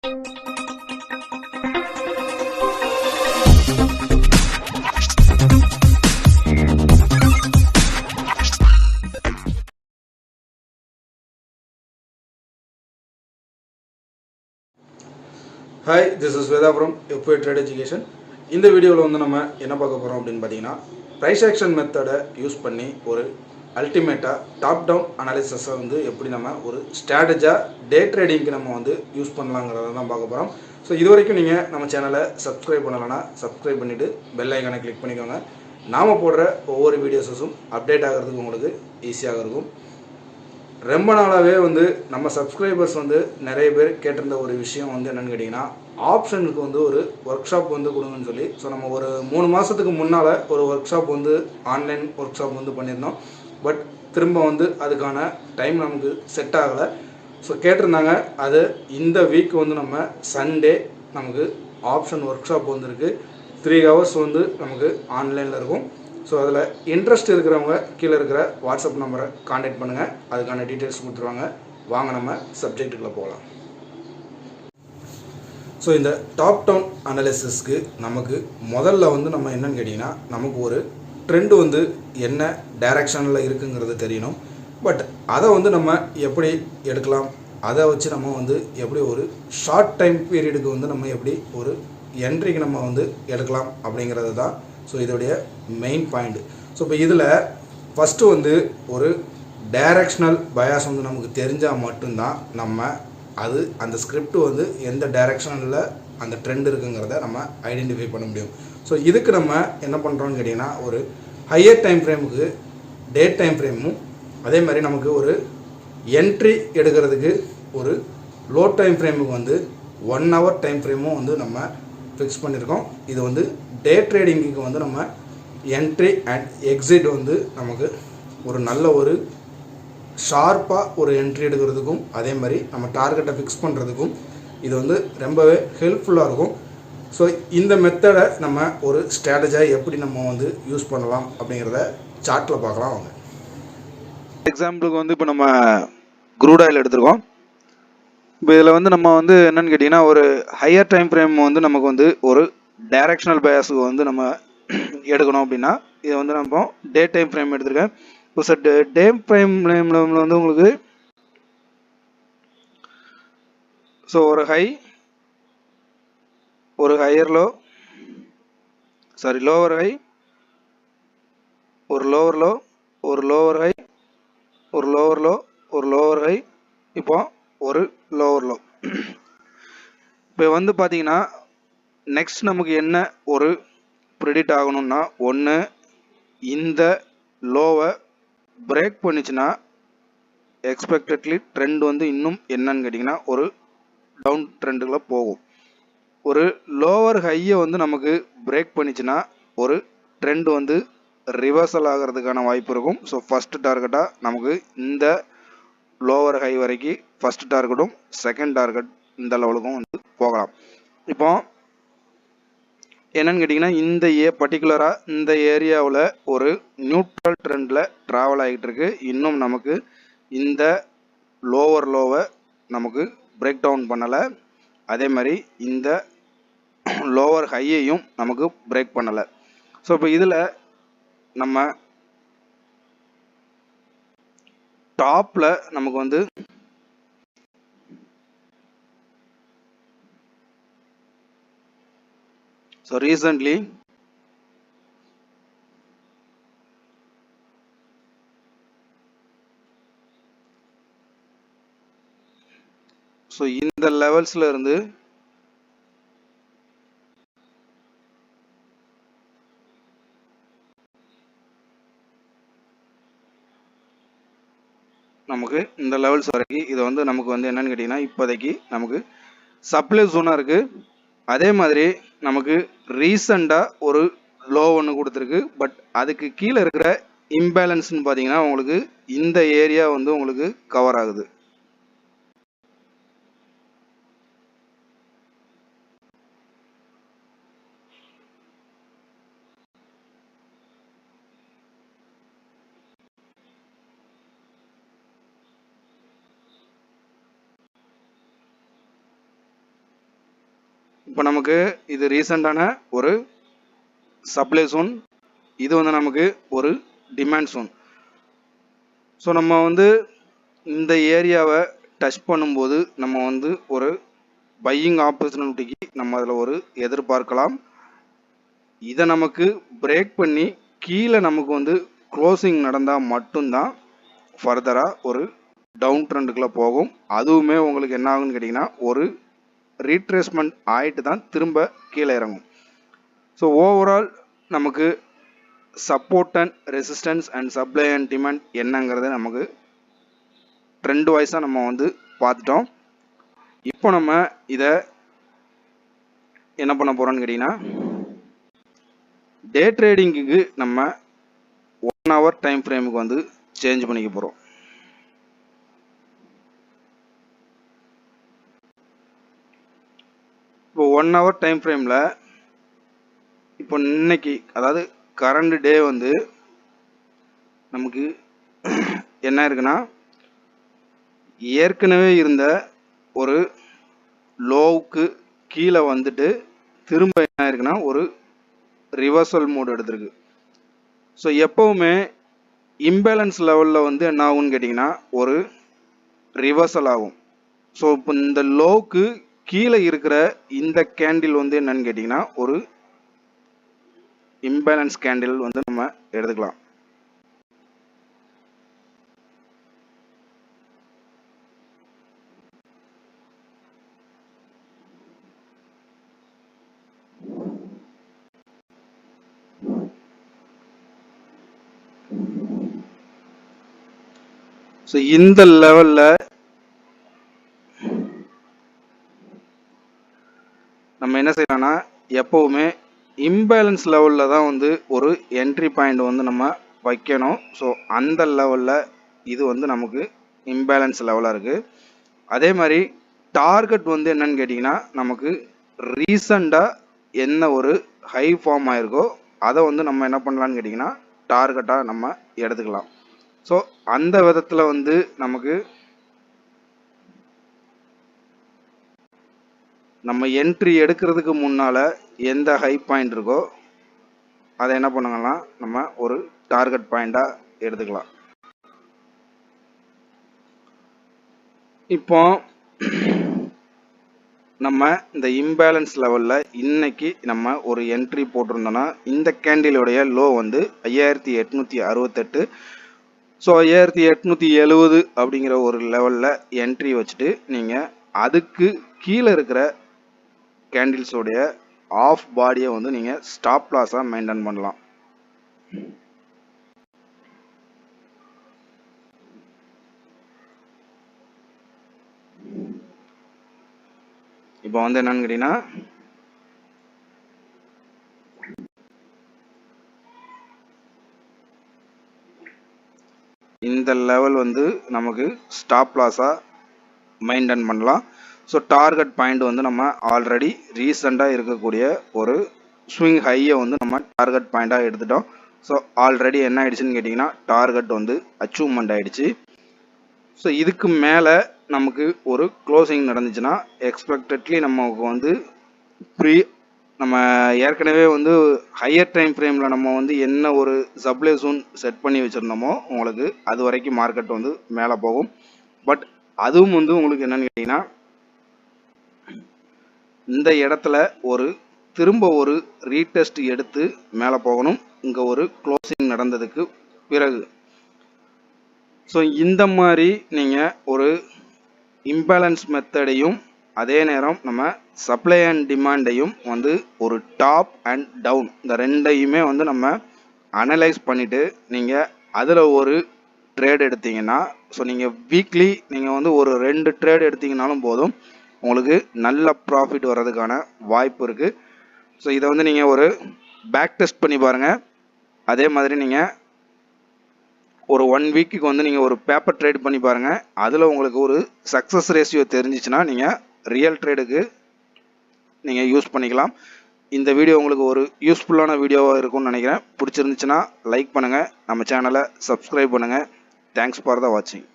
Hi, this is Veda from FA Trade Education. இந்த வீடியோவில் வந்து நம்ம என்ன பார்க்க போகிறோம் அப்படின்னு பார்த்தீங்கன்னா ப்ரைஸ் ஆக்ஷன் மெத்தடை யூஸ் பண்ணி ஒரு அல்டிமேட்டாக டாப் டவுன் அனாலிசிஸை வந்து எப்படி நம்ம ஒரு ஸ்ட்ராட்டஜாக டே ட்ரேடிங்க்கு நம்ம வந்து யூஸ் பண்ணலாங்கிறத தான் பார்க்க போகிறோம். ஸோ இது வரைக்கும் நீங்கள் நம்ம சேனலை சப்ஸ்கிரைப் பண்ணலைன்னா சப்ஸ்கிரைப் பண்ணிவிட்டு பெல் ஐக்கானை கிளிக் பண்ணிக்கோங்க. நாம் போடுற ஒவ்வொரு வீடியோஸும் அப்டேட் ஆகிறதுக்கு உங்களுக்கு ஈஸியாக இருக்கும். ரொம்ப நாளாகவே வந்து நம்ம சப்ஸ்கிரைபர்ஸ் வந்து நிறைய பேர் கேட்டிருந்த ஒரு விஷயம் வந்து என்னென்னு கேட்டிங்கன்னா, ஆப்ஷனுக்கு வந்து ஒரு ஒர்க் ஷாப் வந்து கொடுங்கன்னு சொல்லி. ஸோ நம்ம ஒரு 3 மாதத்துக்கு முன்னால் ஒரு ஒர்க் ஷாப் வந்து ஆன்லைன் ஒர்க் ஷாப் வந்து பண்ணியிருந்தோம். பட் திரும்ப வந்து அதுக்கான டைம் நமக்கு செட் ஆகலை. ஸோ கேட்டிருந்தாங்க. அது இந்த வீக் வந்து நம்ம சண்டே நமக்கு ஆப்ஷன் ஒர்க் ஷாப் வந்துருக்கு. 3 hours வந்து நமக்கு ஆன்லைனில் இருக்கும். ஸோ அதில் இன்ட்ரெஸ்ட் இருக்கிறவங்க கீழே இருக்கிற வாட்ஸ்அப் நம்பரை காண்டாக்ட் பண்ணுங்கள். அதுக்கான டீட்டெயில்ஸ் கொடுத்துருவாங்க. வாங்க நம்ம சப்ஜெக்ட்டுக்குள்ளே போகலாம். ஸோ இந்த டாப் டவுன் அனாலிசிஸ்க்கு நமக்கு முதல்ல வந்து நம்ம என்னன்னு கேட்டிங்கன்னா, நமக்கு ஒரு ட்ரெண்டு வந்து என்ன டைரக்ஷனில் இருக்குங்கிறது தெரியணும். பட் அதை வந்து நம்ம எப்படி எடுக்கலாம், அதை வச்சு நம்ம வந்து எப்படி ஒரு ஷார்ட் டைம் பீரியடுக்கு வந்து நம்ம எப்படி ஒரு என்ட்ரிக்கு நம்ம வந்து எடுக்கலாம் அப்படிங்கிறது தான் ஸோ இதோடைய மெயின் பாயிண்ட். ஸோ இப்போ இதில் ஃபஸ்ட்டு வந்து ஒரு டைரக்ஷனல் பயாஸ் வந்து நமக்கு தெரிஞ்சால் மட்டும்தான் நம்ம அது அந்த ஸ்கிரிப்ட் வந்து எந்த டைரக்ஷனில் அந்த ட்ரெண்ட் இருக்குங்கிறத நம்ம ஐடென்டிஃபை பண்ண முடியும். ஸோ இதுக்கு நம்ம என்ன பண்ணுறோம்னு கேட்டிங்கன்னா, ஒரு ஹையர் டைம் ஃப்ரேமுக்கு டேட் டைம் ஃப்ரேமும், அதே மாதிரி நமக்கு ஒரு என்ட்ரி எடுக்கிறதுக்கு ஒரு லோ டைம் ஃப்ரேமுக்கு வந்து 1 hour டைம் ஃப்ரேமும் வந்து நம்ம ஃபிக்ஸ் பண்ணியிருக்கோம். இது வந்து டே ட்ரேடிங்குக்கு வந்து நம்ம என்ட்ரி அண்ட் எக்ஸிட் வந்து நமக்கு ஒரு நல்ல ஒரு ஷார்ப்பாக ஒரு என்ட்ரி எடுக்கிறதுக்கும், அதே மாதிரி நம்ம டார்கெட்டை ஃபிக்ஸ் பண்ணுறதுக்கும் இது வந்து ரொம்பவே ஹெல்ப்ஃபுல்லாக இருக்கும். ஸோ இந்த மெத்தடை நம்ம ஒரு ஸ்ட்ராட்டஜியாக எப்படி நம்ம வந்து யூஸ் பண்ணலாம் அப்படிங்கிறத சார்ட்டில் பார்க்கலாம். அவங்க எக்ஸாம்பிளுக்கு வந்து இப்போ நம்ம க்ரூட் ஆயில் எடுத்துருக்கோம். இப்போ இதில் வந்து நம்ம வந்து என்னென்னு கேட்டிங்கன்னா, ஒரு ஹையர் டைம் ஃப்ரேம் வந்து நமக்கு வந்து ஒரு டைரக்ஷனல் பயாஸுக்கு வந்து நம்ம எடுக்கணும் அப்படின்னா, இதை வந்து நம்ம டே டைம் ஃப்ரேம் எடுத்துருக்கேன். இப்போ சார் டே ஃப்ரேமில் வந்து உங்களுக்கு ஸோ ஒரு ஹை, ஒரு higher low, sorry lower high, ஒரு லோவர் லோ, ஒரு லோவர் ஹை, ஒரு லோவர் லோ, ஒரு லோவர் ஹை, இப்போ ஒரு லோவர் லோ. இப்போ வந்து பார்த்தீங்கன்னா, நெக்ஸ்ட் நமக்கு என்ன ஒரு ப்ரெடிக்ட் ஆகணும்னா, ஒன்று இந்த லோவை பிரேக் பண்ணிச்சுன்னா எக்ஸ்பெக்டட்லி ட்ரெண்ட் வந்து இன்னும் என்னன்னு கேட்டிங்கன்னா ஒரு டவுன் ட்ரெண்டுக்குள்ளே போகும். ஒரு லோவர் ஹையை வந்து நமக்கு பிரேக் பண்ணிச்சுன்னா ஒரு ட்ரெண்ட் வந்து ரிவர்சல் ஆகிறதுக்கான வாய்ப்பு இருக்கும். ஸோ ஃபஸ்ட்டு டார்கெட்டாக நமக்கு இந்த லோவர் ஹை வரைக்கும் ஃபஸ்ட் டார்கெட்டும், செகண்ட் டார்கெட் இந்த லெவலுக்கும் வந்து போகலாம். இப்போ என்னன்னு கேட்டிங்கன்னா, இந்த பர்டிகுலராக இந்த ஏரியாவில் ஒரு நியூட்ரல் ட்ரெண்டில் ட்ராவல் ஆகிட்டு இருக்கு. இன்னும் நமக்கு இந்த லோவர் லோவை நமக்கு பிரேக் டவுன் பண்ணலை. அதே மாதிரி இந்த லோவர் ஹையையும் நமக்கு பிரேக் பண்ணலை. ஸோ இப்போ இதில் நம்ம டாப்பில் நமக்கு வந்து ஸோ ரீசன்ட்லி ஸோ இந்த லெவல்ஸில் இருந்து நமக்கு இந்த லெவல்ஸ் வரைக்கும் இது வந்து நமக்கு வந்து என்னன்னு கேட்டிங்கன்னா, இப்போதைக்கு நமக்கு சப்ளை ஜோனாக இருக்குது. அதே மாதிரி நமக்கு ரீசண்டாக ஒரு லோ ஒன்று கொடுத்துருக்கு. பட் அதுக்கு கீழே இருக்கிற இம்பேலன்ஸ்னு பார்த்தீங்கன்னா உங்களுக்கு இந்த ஏரியா வந்து உங்களுக்கு கவர் ஆகுது. இப்போ நமக்கு இது ரீசெண்டான ஒரு சப்ளை ஜோன், இது வந்து நமக்கு ஒரு டிமாண்ட் ஜோன். ஸோ நம்ம வந்து இந்த ஏரியாவை டச் பண்ணும்போது நம்ம வந்து ஒரு பையிங் ஆப்பர்ச்சுனிட்டிக்கு நம்ம அதில் ஒரு எதிர்பார்க்கலாம். இதை நமக்கு பிரேக் பண்ணி கீழே நமக்கு வந்து க்ளோசிங் நடந்தால் மட்டும்தான் ஃபர்தராக ஒரு டவுன் ட்ரெண்டுக்குள்ளே போகும். அதுவுமே உங்களுக்கு என்ன ஆகுன்னு கேட்டிங்கன்னா ஒரு ரீட்ரேஸ்மெண்ட் ஆகிட்டு தான் திரும்ப கீழே இறங்கும். ஸோ ஓவரால் நமக்கு support and resistance and supply and demand என்னங்கிறத நமக்கு ட்ரெண்ட் வைஸாக நம்ம வந்து பார்த்துட்டோம். இப்போ நம்ம இதை என்ன பண்ண போகிறோம்னு கேட்டிங்கன்னா டே ட்ரேடிங்குக்கு நம்ம 1 hour டைம் ஃப்ரேமுக்கு வந்து சேஞ்ச் பண்ணிக்க போகிறோம். இப்போ 1 hour டைம் ஃப்ரேமில் இப்போ இன்னைக்கு அதாவது கரண்ட் டே வந்து நமக்கு என்ன இருக்குன்னா ஏற்கனவே இருந்த ஒரு லோவுக்கு கீழே வந்துட்டு திரும்ப என்ன இருக்குன்னா ஒரு ரிவர்சல் மோட் எடுத்திருக்கு. ஸோ எப்போவுமே இம்பேலன்ஸ் லெவலில் வந்து என்ன ஆகும்னு கேட்டிங்கன்னா ஒரு ரிவர்சல் ஆகும். ஸோ இப்போ இந்த லோவுக்கு கீழே இருக்கிற இந்த கேண்டில் வந்து என்னன்னு கேட்டிங்கன்னா ஒரு இம்பேலன்ஸ் கேண்டில் வந்து நம்ம எடுத்துக்கலாம். ஸோ இந்த லெவலில் நம்ம என்ன செய்யலாம்னா எப்போவுமே இம்பேலன்ஸ் லெவலில் தான் வந்து ஒரு என்ட்ரி பாயிண்ட் வந்து நம்ம வைக்கணும். ஸோ அந்த லெவலில் இது வந்து நமக்கு இம்பேலன்ஸ் லெவலாக இருக்குது. அதே மாதிரி டார்கெட் வந்து என்னன்னு கேட்டிங்கன்னா நமக்கு ரீசண்டாக என்ன ஒரு ஹை ஃபார்ம் ஆயிருக்கோ அதை வந்து நம்ம என்ன பண்ணலான்னு கேட்டிங்கன்னா டார்கெட்டாக நம்ம எடுத்துக்கலாம். ஸோ அந்த விதத்தில் வந்து நமக்கு நம்ம என்ட்ரி எடுக்கிறதுக்கு முன்னால் எந்த ஹை பாயிண்ட் இருக்கோ அதை என்ன பண்ணுங்கன்னா நம்ம ஒரு டார்கெட் பாயிண்டாக எடுத்துக்கலாம். இப்போ நம்ம இந்த இம்பேலன்ஸ் லெவலில் இன்னைக்கு நம்ம ஒரு என்ட்ரி போட்டிருந்தோன்னா இந்த கேண்டிலுடைய லோ வந்து 5868. ஸோ 5870 அப்படிங்கிற ஒரு லெவலில் என்ட்ரி வச்சுட்டு நீங்கள் அதுக்கு கீழே இருக்கிற கேண்டில்ஸோடைய ஆஃப் பாடியை வந்து நீங்கள் ஸ்டாப் லாஸாக மெயின்டைன் பண்ணலாம். இப்போ வந்து என்னன்னு கேட்டிங்கன்னா இந்த லெவல் வந்து நமக்கு ஸ்டாப் லாஸாக மெயின்டைன் பண்ணலாம். ஸோ டார்கெட் பாயிண்ட் வந்து நம்ம ஆல்ரெடி ரீசெண்டாக இருக்கக்கூடிய ஒரு ஸ்விங் ஹையை வந்து நம்ம டார்கெட் பாயிண்டாக எடுத்துட்டோம். ஸோ ஆல்ரெடி என்ன ஆயிடுச்சுன்னு கேட்டிங்கன்னா டார்கெட் வந்து அச்சீவ்மெண்ட் ஆகிடுச்சு. ஸோ இதுக்கு மேலே நமக்கு ஒரு க்ளோசிங் நடந்துச்சுன்னா எக்ஸ்பெக்டட்லி நமக்கு வந்து நம்ம ஏற்கனவே வந்து ஹையர் டைம் ஃப்ரேமில் நம்ம வந்து என்ன ஒரு சப்ளை ஜோன் செட் பண்ணி வச்சுருந்தோமோ உங்களுக்கு அது வரைக்கும் மார்க்கெட் வந்து மேலே போகும். பட் அதுவும் வந்து உங்களுக்கு என்னன்னு கேட்டிங்கன்னா இந்த இடத்துல ஒரு திரும்ப ஒரு ரீடெஸ்ட் எடுத்து மேலே போகணும் இங்கே ஒரு க்ளோசிங் நடந்ததுக்கு பிறகு. ஸோ இந்த மாதிரி நீங்கள் ஒரு இம்பேலன்ஸ் மெத்தடையும் அதே நேரம் நம்ம சப்ளை அண்ட் டிமாண்டையும் வந்து ஒரு டாப் அண்ட் டவுன் இந்த ரெண்டையுமே வந்து நம்ம அனலைஸ் பண்ணிவிட்டு நீங்கள் அதில் ஒரு ட்ரேட் எடுத்தீங்கன்னா ஸோ நீங்கள் வீக்லி நீங்கள் வந்து ஒரு 2 ட்ரேட் எடுத்தீங்கனாலும் போதும் உங்களுக்கு நல்ல ப்ராஃபிட் வர்றதுக்கான வாய்ப்பு இருக்குது. ஸோ இதை வந்து நீங்கள் ஒரு பேக் டெஸ்ட் பண்ணி பாருங்கள். அதே மாதிரி நீங்கள் ஒரு 1 வீக்குக்கு வந்து நீங்கள் ஒரு பேப்பர் ட்ரேட் பண்ணி பாருங்கள். அதில் உங்களுக்கு ஒரு சக்ஸஸ் ரேஷியோ தெரிஞ்சிச்சுன்னா நீங்கள் ரியல் ட்ரேடுக்கு நீங்கள் யூஸ் பண்ணிக்கலாம். இந்த வீடியோ உங்களுக்கு ஒரு யூஸ்ஃபுல்லான வீடியோவாக இருக்கும்னு நினைக்கிறேன். பிடிச்சிருந்துச்சுன்னா லைக் பண்ணுங்கள், நம்ம சேனலை சப்ஸ்கிரைப் பண்ணுங்கள். தேங்க்ஸ் ஃபார் த வாட்சிங்.